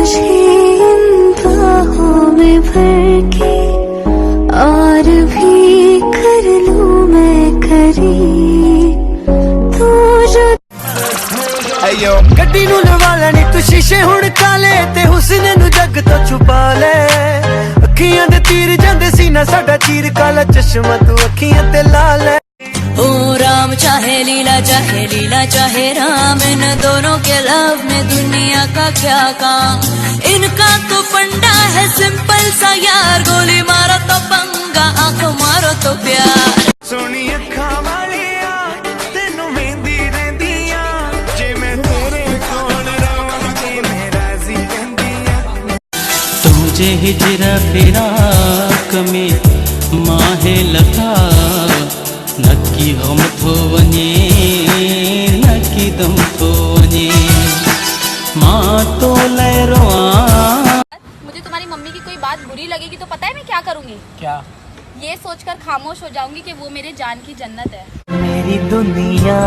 मुझे इन बाहों में भर के और भी कर लूं मैं करी तू जो गड्डी नूं लवा लेनी तू शीशे हुण काले ते हुस्न नूं जग तो छुपा ले अखियां दे तीर जांदे सीना साडा चीर काला चश्मा तू अखियां ते ला ले ओ राम चाहे लीला चाहे राम, इन दोनों के लव में दुनिया का क्या काम। इनका तो फंडा है सिंपल सा यार, गोली मारो तो पंगा, आंखों मारो तो प्यार। सोनी अखा वालिया तेनू मेहंदी रहंदिया जे मैं तेरे कोल रहां ते मेरा जी कहंदिया तुझे हिजरा फिराक में माहे लगा नक्की हम थो वने नक्की दम थो वने मां तो लहरो। मुझे तुम्हारी मम्मी की कोई बात बुरी लगेगी तो पता है मैं क्या करूंगी? क्या? ये सोचकर खामोश हो जाऊंगी कि वो मेरे जान की जन्नत है। मेरी दुनिया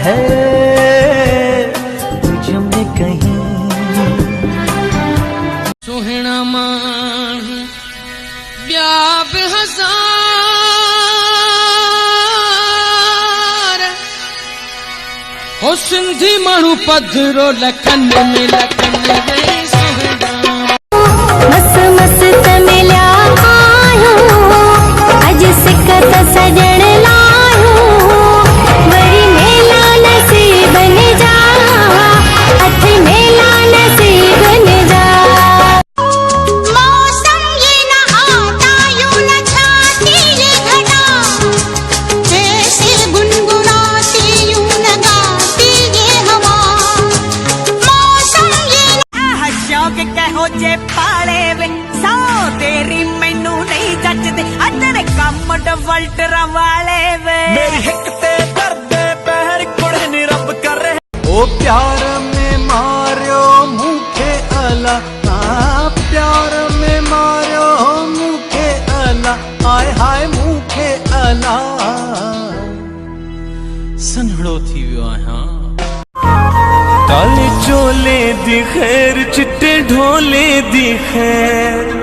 है तुझ में कहीं सोहना मान ब्याह हजार ओ सिंधी माण्हू पधरो लखन में लखन वे सोहना मस मस मिलिया आयो अज सिकत सजण लायो वरी मेला नसीब ने जा हथ मेला नसीब ने जा। मौसम ये न आता यूं न छाती ये घटा जैसे गुनगुनाती यूं न गाती ये हवा। मौसम ये शौक कहो जे पाले वे सौ तेरी मैनू नहीं जचदे अदर कम डवल्टरा वाले वे मेरी हिक ते दर्दे पैर कुड़े नी रब कर रहे ओ प्यार में मारियो मुखे अला प्यार में मारियो मुखे अला आय हाय मुखे अला सन्हड़ो थी वियो आहियां काले चोले दी खैर चिट्टे ढोले दी खैर